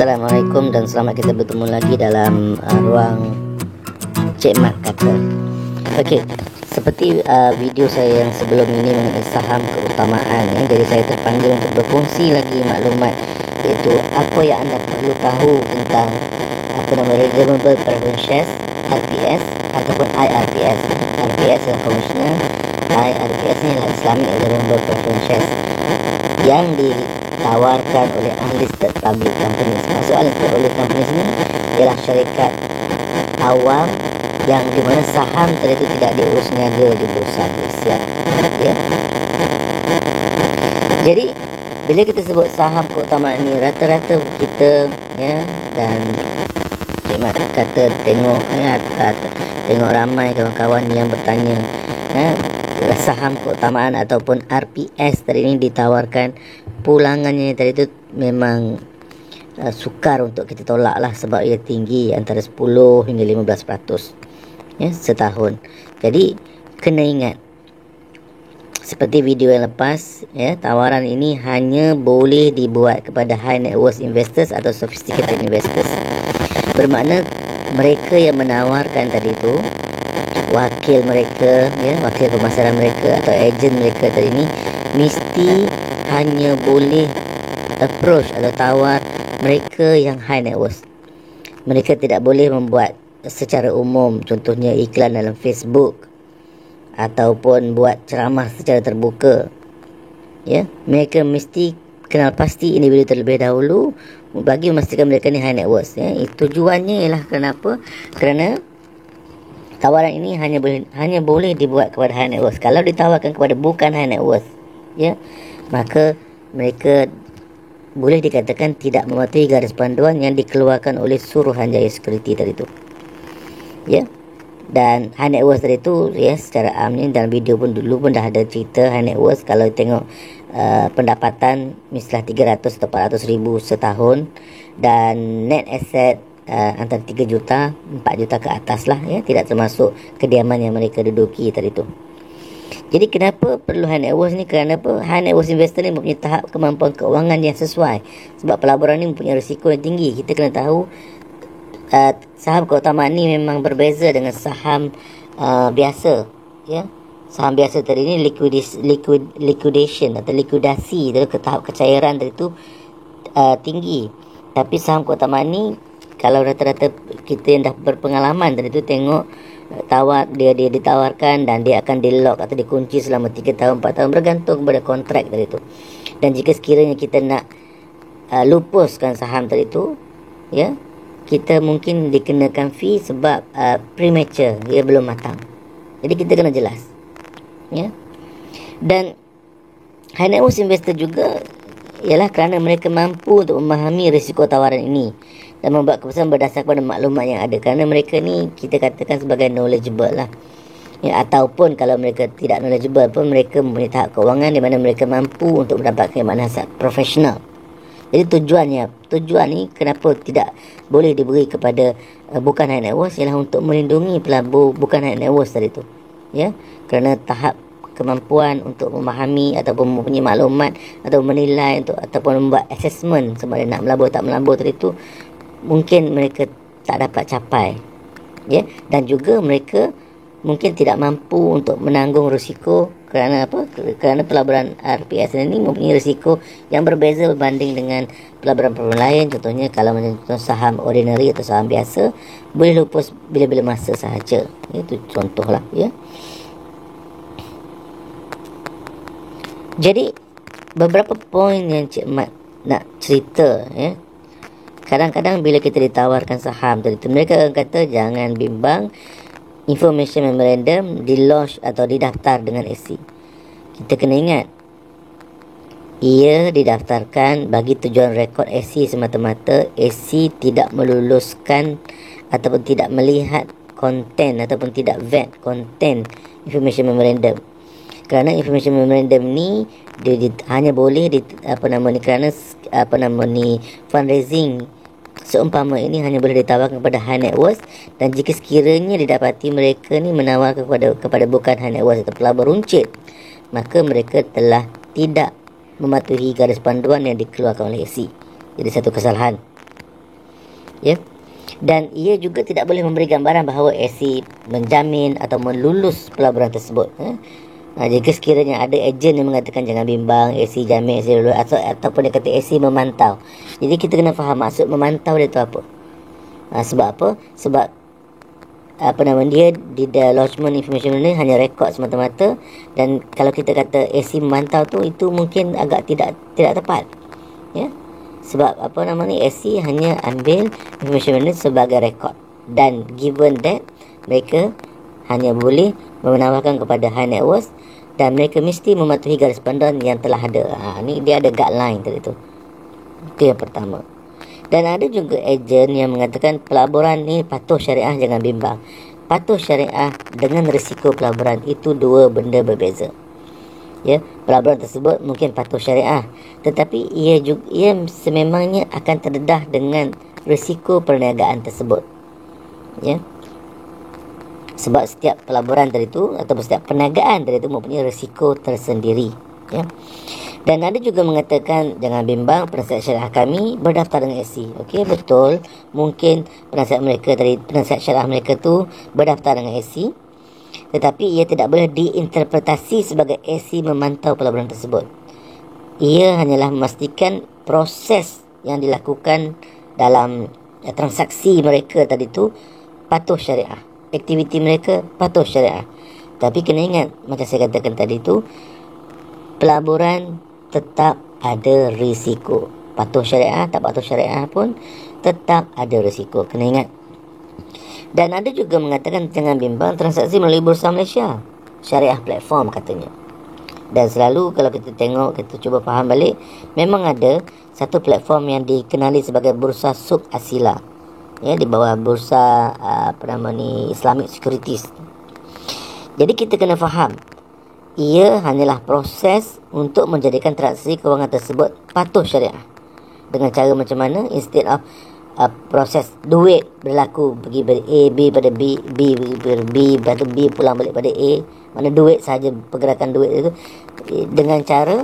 Assalamualaikum dan selamat kita bertemu lagi dalam ruang Cik Mat kata. Okey, seperti video saya yang sebelum ini mengenai saham keutamaan ya. Jadi saya terpanggil untuk berkongsi lagi maklumat, iaitu apa yang anda perlu tahu tentang Redeemable Preference Shares, RPS ataupun IRPS. RPS adalah konvensional, IRPS ni adalah Islamic Redeemable Preference Shares yang ditawarkan oleh unlisted public companies. Maksud unlisted oleh companies ni ialah syarikat awam yang di mana saham itu tidak diurus niaga di Bursa Malaysia. Ya. Jadi bila kita sebut saham keutamaan ni, rata-rata kita ya, dan Cik Mat kata tengok ramai kawan-kawan yang bertanya saham keutamaan ataupun RPS tadi ini ditawarkan pulangannya tadi itu memang sukar untuk kita tolak lah, sebab ia tinggi antara 10 hingga 15% ya, setahun. Jadi kena ingat, seperti video yang lepas ya, tawaran ini hanya boleh dibuat kepada high net worth investors atau sophisticated investors. Bermakna mereka yang menawarkan tadi itu, wakil mereka ya, wakil pemasaran mereka atau ejen mereka tadi ini mesti hanya boleh approach atau tawar mereka yang high net worth. Mereka tidak boleh membuat secara umum, contohnya iklan dalam Facebook ataupun buat ceramah secara terbuka ya. Mereka mesti kenal pasti individu terlebih dahulu bagi memastikan mereka ni high net worth ya. Tujuannya ialah kenapa? Kerana tawaran ini hanya boleh dibuat kepada high net worth. Kalau ditawarkan kepada bukan high net worth ya, maka mereka boleh dikatakan tidak mematuhi garis panduan yang dikeluarkan oleh Suruhanjaya Security tadi itu ya. Dan high net worth tadi itu ya, secara amnya dalam video pun dulu pun dah ada cerita high net worth. Kalau tengok pendapatan misalnya 300 atau 400 ribu setahun dan net asset antara 3 juta 4 juta ke atas lah ya, tidak termasuk kediaman yang mereka duduki tadi tu. Jadi kenapa perlu high net worth ni? Kerana apa? High net worth investor ni mempunyai tahap kemampuan keuangan yang sesuai, sebab pelaburan ni mempunyai risiko yang tinggi. Kita kena tahu saham keutamaan ni memang berbeza dengan saham biasa ya. Saham biasa tadi ni liquidation atau likuidasi dari tahap kecairan tadi tu tinggi. Tapi saham keutamaan ni, kalau rata-rata kita yang dah berpengalaman tadi tu tengok dia ditawarkan dan dia akan di-lock atau dikunci selama 3 tahun 4 tahun, bergantung kepada kontrak tadi tu. Dan jika sekiranya kita nak lupuskan saham tadi tu ya, kita mungkin dikenakan fee sebab premature, dia belum matang. Jadi kita kena jelas ya. Dan high net worth investor juga ialah kerana mereka mampu untuk memahami risiko tawaran ini dan membuat keputusan berdasarkan pada maklumat yang ada. Kerana mereka ni kita katakan sebagai knowledgeable lah ya, ataupun kalau mereka tidak knowledgeable pun mereka mempunyai tahap kewangan di mana mereka mampu untuk mendapatkan manfaat profesional. Jadi tujuan ni kenapa tidak boleh diberi kepada bukan high net worth ialah untuk melindungi pelabur bukan high net worth tadi tu ya. Kerana tahap kemampuan untuk memahami ataupun mempunyai maklumat atau menilai ataupun membuat assessment sama ada nak melabur tak melabur tadi tu, mungkin mereka tak dapat capai ya. Dan juga mereka mungkin tidak mampu untuk menanggung risiko. Kerana apa? Kerana pelaburan RPS ini mempunyai risiko yang berbeza berbanding dengan pelaburan-pelaburan lain. Contohnya kalau macam saham ordinary atau saham biasa boleh lupus bila-bila masa sahaja. Itu contohlah ya. Jadi beberapa poin yang Cik Mat nak cerita ya. Kadang-kadang bila kita ditawarkan saham tadi tu, mereka akan kata jangan bimbang, information memorandum di-lodge atau didaftar dengan SC. Kita kena ingat, ia didaftarkan bagi tujuan rekod SC semata-mata. SC tidak meluluskan ataupun tidak melihat konten ataupun tidak vet konten information memorandum. Kerana information memorandum ni dia hanya boleh kerana fundraising seumpama ini hanya boleh ditawarkan kepada high net worth, dan jika sekiranya didapati mereka ni menawarkan kepada bukan high net worth atau pelabur runcit, maka mereka telah tidak mematuhi garis panduan yang dikeluarkan oleh SC. Jadi satu kesalahan Ya. Dan ia juga tidak boleh memberi gambaran bahawa SC menjamin atau melulus pelaburan tersebut. Jika sekiranya ada ejen yang mengatakan jangan bimbang, SC jamin, SC lulus, ataupun dia kata SC memantau. Jadi kita kena faham maksud memantau dia tu apa. Sebab apa? Sebab dia di the lodgement information ni hanya rekod semata-mata, dan kalau kita kata SC memantau tu, itu mungkin agak tidak tepat. Ya. Sebab SC hanya ambil information ni sebagai rekod, dan given that mereka hanya boleh menawarkan kepada high net worth, dan mereka mesti mematuhi garis panduan yang telah ada. Ni dia ada guideline tadi tu. Itu yang pertama. Dan ada juga ejen yang mengatakan pelaburan ni patuh syariah, jangan bimbang. Patuh syariah dengan risiko pelaburan itu dua benda berbeza. Ya, pelaburan tersebut mungkin patuh syariah, tetapi ia sememangnya akan terdedah dengan risiko perniagaan tersebut. Ya. Sebab setiap pelaburan tadi tu atau setiap perniagaan tadi tu mempunyai risiko tersendiri. Ya. Dan ada juga mengatakan jangan bimbang, penasihat syariah kami berdaftar dengan SC. Okey, betul. Mungkin penasihat syariah mereka tu berdaftar dengan SC, tetapi ia tidak boleh diinterpretasi sebagai SC memantau pelaburan tersebut. Ia hanyalah memastikan proses yang dilakukan dalam transaksi mereka tadi tu patuh syariah. Aktiviti mereka patuh syariah. Tapi kena ingat, macam saya katakan tadi tu, pelaburan tetap ada risiko. Patuh syariah, tak patuh syariah pun tetap ada risiko. Kena ingat. Dan ada juga mengatakan jangan bimbang transaksi melalui Bursa Malaysia, syariah platform katanya. Dan selalu kalau kita tengok, kita cuba faham balik, memang ada satu platform yang dikenali sebagai Bursa Suk Asila. Ya, di bawah Bursa Islamic Securities. Jadi kita kena faham, ia hanyalah proses untuk menjadikan transaksi kewangan tersebut patuh syariah. Dengan cara macam mana? Instead of proses duit berlaku pergi dari A, B pada B, B pada B, lepas tu B pulang balik pada A, mana duit saja, pergerakan duit itu, dengan cara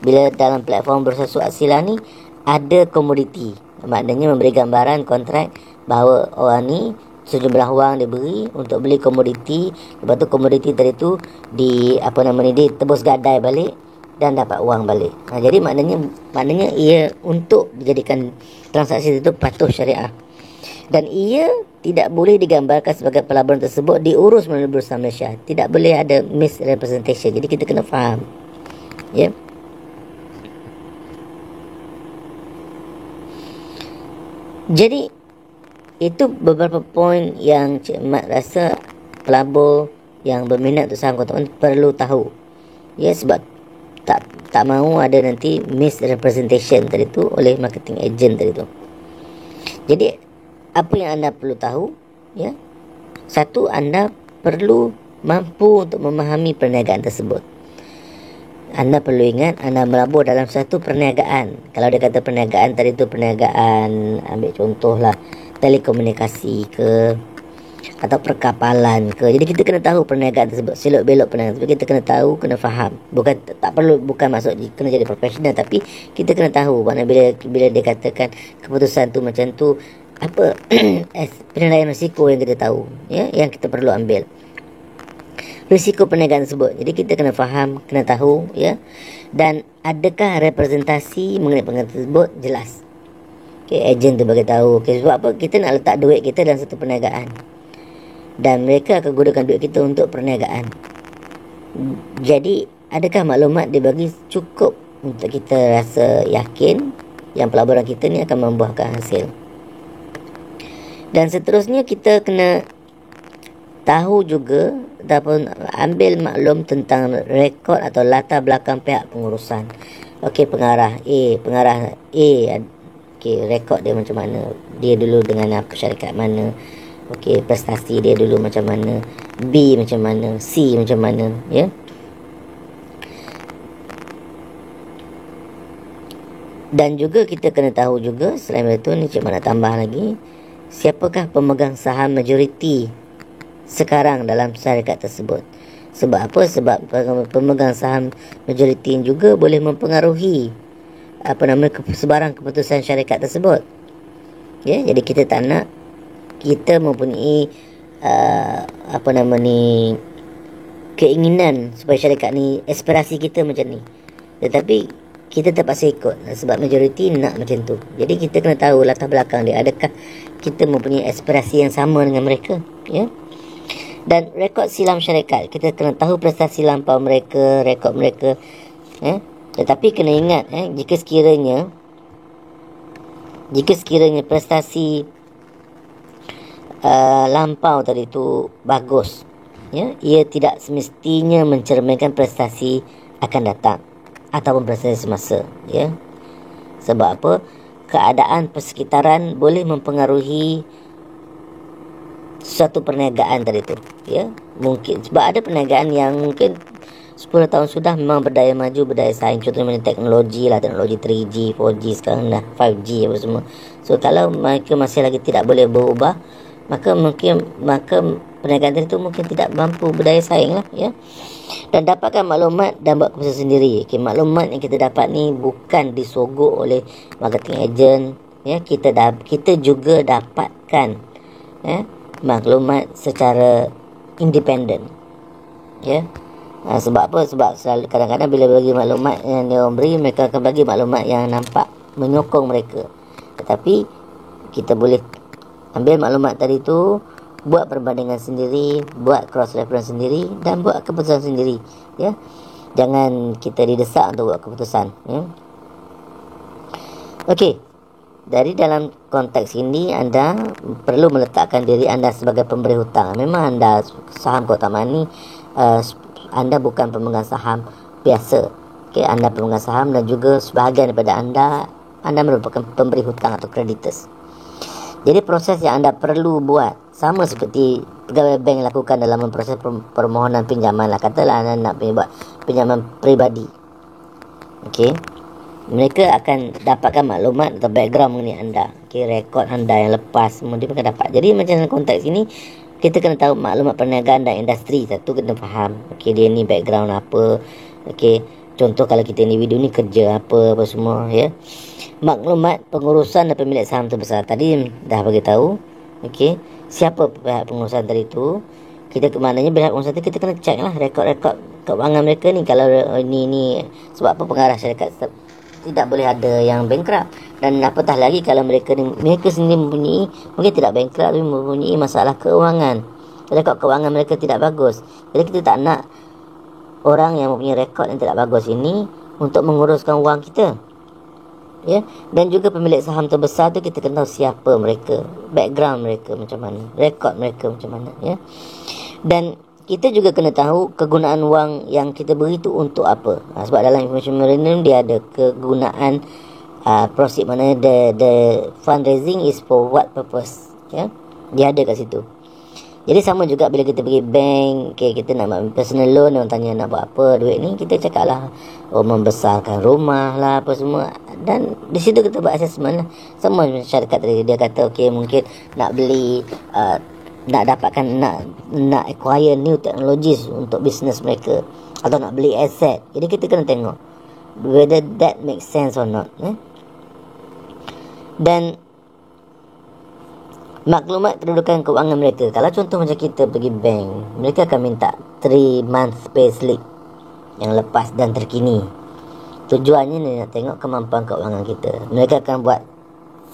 bila dalam platform Bursa Suk Asila ni ada komoditi, maknanya memberi gambaran kontrak bahawa orang ni sejumlah wang dia beri untuk beli komoditi, lepas tu komoditi tadi tu ditebus gadai balik dan dapat wang balik. Jadi maknanya ia untuk dijadikan transaksi itu patuh syariah, dan ia tidak boleh digambarkan sebagai pelaburan tersebut diurus melalui Bursa Malaysia. Tidak boleh ada misrepresentation. Jadi kita kena faham. Ya. Jadi itu beberapa poin yang Cik Mat rasa pelabur yang berminat untuk saham kotak perlu tahu. Ya, sebab tak mahu ada nanti misrepresentation tadi tu oleh marketing agent tadi tu. Jadi apa yang anda perlu tahu, ya? Satu, anda perlu mampu untuk memahami perniagaan tersebut. Anda perlu ingat, anda melabur dalam satu perniagaan. Kalau dia kata perniagaan tadi tu perniagaan, ambil contohlah telekomunikasi ke, atau perkapalan ke. Jadi kita kena tahu perniagaan tersebut, selok belok perniagaan tersebut. Kita kena tahu, kena faham. Bukan maksud kena jadi profesional, tapi kita kena tahu. Mana bila dia katakan keputusan tu macam tu, apa penilaian risiko yang kita tahu, ya, yang kita perlu ambil. Risiko perniagaan tersebut. Jadi kita kena faham, kena tahu, ya. Dan adakah representasi mengenai perniagaan tersebut jelas. Ejen tu bagi tahu. Sebab apa? Kita nak letak duit kita dalam satu perniagaan, dan mereka akan gunakan duit kita untuk perniagaan. Jadi adakah maklumat dibagi cukup untuk kita rasa yakin yang pelaburan kita ni akan membuahkan hasil. Dan seterusnya kita kena tahu juga ataupun ambil maklum tentang rekod atau latar belakang pihak pengurusan. Okey, pengarah A, rekod dia macam mana, dia dulu dengan apa, syarikat mana, prestasi dia dulu macam mana, B macam mana, C macam mana, ya. Dan juga kita kena tahu juga, selain itu ni cik nak tambah lagi, siapakah pemegang saham majoriti sekarang dalam syarikat tersebut. Sebab apa? Sebab pemegang saham majoriti juga boleh mempengaruhi sebarang keputusan syarikat tersebut. Ya, jadi kita tak nak kita mempunyai apa nama ni, keinginan supaya syarikat ni, aspirasi kita macam ni, tetapi kita terpaksa ikut sebab majoriti nak macam tu. Jadi kita kena tahu latar belakang dia, adakah kita mempunyai aspirasi yang sama dengan mereka, ya. Dan rekod silam syarikat, kita kena tahu prestasi lampau mereka, rekod mereka, ya. Tetapi kena ingat, jika sekiranya prestasi lampau tadi tu bagus, ya, ia tidak semestinya mencerminkan prestasi akan datang ataupun prestasi semasa, ya. Sebab apa? Keadaan persekitaran boleh mempengaruhi suatu perniagaan tadi tu, ya. Mungkin sebab ada perniagaan yang mungkin 10 tahun sudah memang berdaya maju, berdaya saing. Contohnya teknologi 3G, 4G, sekarang dah 5G apa semua. So kalau mereka masih lagi tidak boleh berubah, maka perniagaan itu mungkin tidak mampu berdaya saing lah, ya. Dan dapatkan maklumat dan buat keputusan sendiri. Maklumat yang kita dapat ni bukan disogok oleh marketing agent, ya. Kita juga dapatkan, ya, maklumat secara independen, ya. Sebab apa? Sebab kadang-kadang bila bagi maklumat yang dia beri, mereka akan bagi maklumat yang nampak menyokong mereka. Tetapi kita boleh ambil maklumat tadi tu, buat perbandingan sendiri, buat cross reference sendiri, dan buat keputusan sendiri, ya. Jangan kita didesak untuk buat keputusan, ya. Okey. Dari dalam konteks ini, anda perlu meletakkan diri anda sebagai pemberi hutang. Memang anda saham keutamaan ni, anda bukan pemegang saham biasa. Okey, anda pemegang saham dan juga sebahagian daripada anda merupakan pemberi hutang atau creditors. Jadi proses yang anda perlu buat sama seperti pegawai bank lakukan dalam memproses permohonan pinjaman lah. Katalah anda nak buat pinjaman peribadi. Okey. Mereka akan dapatkan maklumat atau background mengenai anda. Okey, rekod anda yang lepas semua dia akan dapat. Jadi macam dalam konteks ini, kita kena tahu maklumat perniagaan dan industri. Satu kena faham, okey, dia ni background apa. Okey, contoh kalau kita individu ni kerja apa semua, ya. Maklumat pengurusan dan pemilik saham terbesar tadi dah bagi tahu. Okey, siapa pihak pengurusan tadi tu? Kita maknanya pihak pengurusan tadi kita kena check lah rekod-rekod keuangan mereka ni. Kalau ni sebab apa pengarah syarikat tidak boleh ada yang bankrupt. Dan apatah lagi kalau mereka sendiri mempunyai, mungkin tidak bankrupt tapi mempunyai masalah keuangan, rekod keuangan mereka tidak bagus. Jadi kita tak nak orang yang mempunyai rekod yang tidak bagus ini untuk menguruskan wang kita, ya. Dan juga pemilik saham terbesar tu kita kena tahu siapa mereka, background mereka macam mana, rekod mereka macam mana, ya. Dan kita juga kena tahu kegunaan wang yang kita beri tu untuk apa. Sebab dalam information memorandum dia ada kegunaan proceed, mana the fundraising is for what purpose, ya. Dia ada kat situ. Jadi sama juga bila kita pergi bank, okay, kita nak ambil personal loan, orang tanya nak buat apa duit ni, kita cakap lah, membesarkan rumah lah apa semua. Dan di situ kita buat assessment lah. Sama syarikat tadi, dia kata okay, mungkin nak beli nak dapatkan nak acquire new technologies untuk bisnes mereka, atau nak beli aset. Jadi kita kena tengok whether that makes sense or not, Dan maklumat kedudukan keuangan mereka. Kalau contoh macam kita pergi bank, mereka akan minta 3 month payslip yang lepas dan terkini. Tujuannya nak tengok kemampuan keuangan kita. Mereka akan buat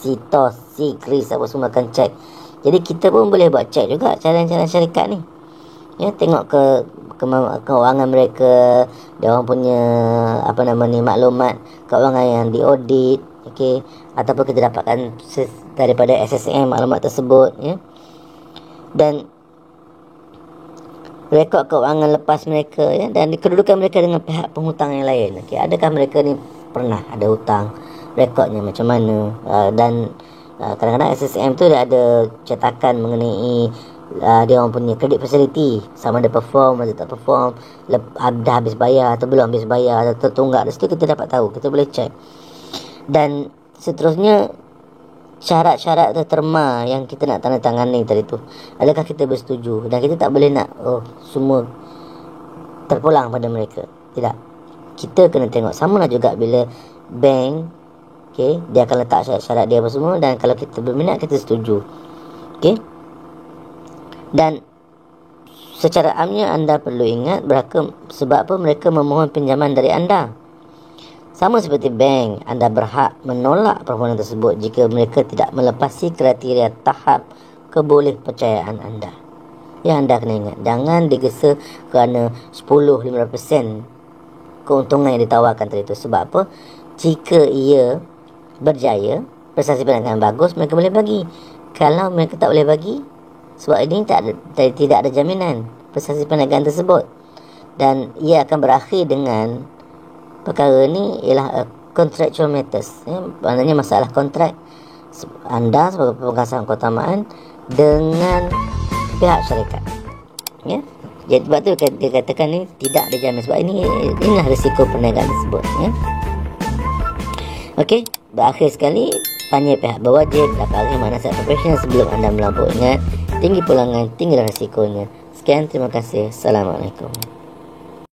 CTOS, CRIS apa semua akan check. Jadi kita pun boleh buat check juga cara-cara syarikat ni, ya. Tengok keuangan mereka, dia orang punya maklumat keuangan yang diaudit, okey, ataupun kita dapatkan daripada SSM maklumat tersebut, ya. Dan rekod keuangan lepas mereka, ya, dan kedudukan mereka dengan pihak penghutang yang lain. Okey, adakah mereka ni pernah ada hutang, rekodnya macam mana, dan kadang-kadang SSM tu dah ada cetakan mengenai dia orang punya credit facility, sama ada perform atau tak perform, dah habis bayar atau belum habis bayar, atau tertunggak. Dari situ kita dapat tahu, kita boleh check. Dan seterusnya, syarat-syarat atau terma yang kita nak tanda tangani tadi tu, adakah kita bersetuju? Dan kita tak boleh nak semua terpulang pada mereka. Tidak. Kita kena tengok. Sama lah juga bila bank, Okey, dia akan letak syarat-syarat dia apa semua, dan kalau kita berminat, kita setuju. Okey. Dan secara amnya anda perlu ingat sebab apa mereka memohon pinjaman dari anda. Sama seperti bank, anda berhak menolak permohonan tersebut jika mereka tidak melepasi kriteria tahap kebolehpercayaan anda. Ya, anda kena ingat, jangan digesa kerana 10-15% keuntungan yang ditawarkan tadi itu. Sebab apa? Jika ia berjaya, prestasi perniagaan bagus, mereka boleh bagi. Kalau mereka tak boleh bagi, sebab ini tidak ada jaminan prestasi perniagaan tersebut, dan ia akan berakhir dengan perkara ni ialah contractual matters, maknanya masalah kontrak anda sebagai pemegang keutamaan dengan pihak syarikat. Ya, jadi sebab tu dia katakan ni tidak ada jaminan, sebab inilah risiko perniagaan tersebut. Ya. Okey, berakhir sekali, tanya pihak berwajib bagaimana nasihat profesional sebelum anda melampau. Ingat, tinggi pulangan, tinggi risikonya. Sekian, terima kasih. Assalamualaikum.